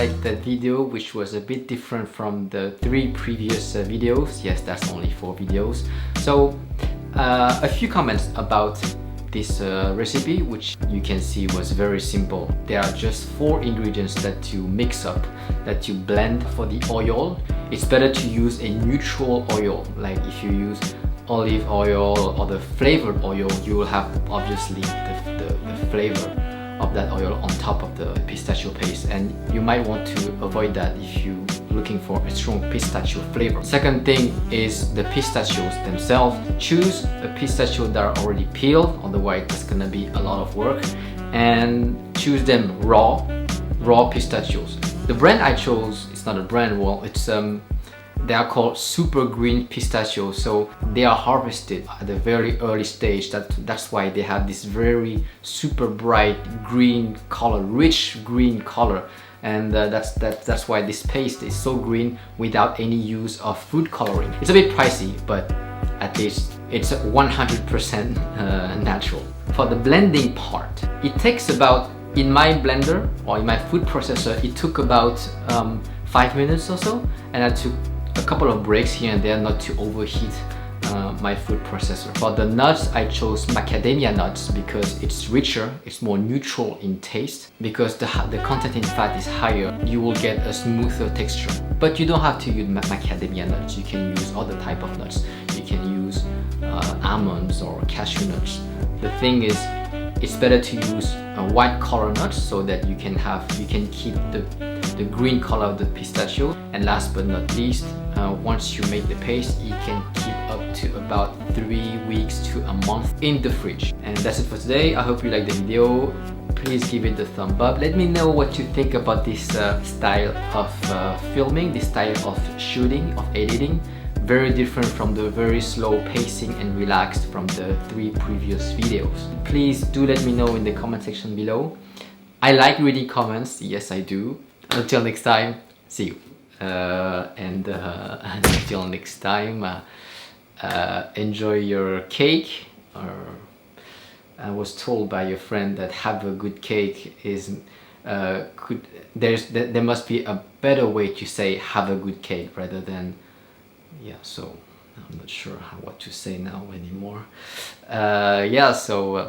liked that video, which was a bit different from the 3 previous videos. Yes, that's only 4 videos. So a few comments about this recipe, which you can see was very simple. There are just 4 ingredients that you mix up, that you blend for the oil. It's better to use a neutral oil, like if you use olive oil or the flavored oil, you will have obviously the flavor of that oil on top of the pistachio paste, and you might want to avoid that if you're looking for a strong pistachio flavor. Second thing is the pistachios themselves. Choose a pistachio that are already peeled, otherwise it's gonna be a lot of work, and choose them raw pistachios. The brand I chose, it's not a brand, well, it's they are called super green pistachios, so they are harvested at a very early stage. That's why they have this very super bright green color, rich green color, and that's why this paste is so green without any use of food coloring. It's a bit pricey, but at least it's 100% natural. For the blending part, it takes about, in my blender or in my food processor, it took about 5 minutes or so, and I took a couple of breaks here and there not to overheat my food processor. For the nuts, I chose macadamia nuts because it's richer, it's more neutral in taste. Because the content in fat is higher, you will get a smoother texture. But you don't have to use macadamia nuts, you can use other type of nuts. You can use almonds or cashew nuts. The thing is, it's better to use white color nuts so that you can keep the green color of the pistachio. And last but not least, once you make the paste, you can keep up to about 3 weeks to a month in the fridge. And that's it for today. I hope you liked the video. Please give it a thumb up. Let me know what you think about this style of filming, this style of shooting, of editing. Very different from the very slow pacing and relaxed from the 3 previous videos. Please do let me know in the comment section below. I like reading comments, yes I do. Until next time, see you. Until next time, enjoy your cake. I was told by a friend that have a good cake is there must be a better way to say have a good cake rather than, yeah, so I'm not sure what to say now anymore. Yeah, so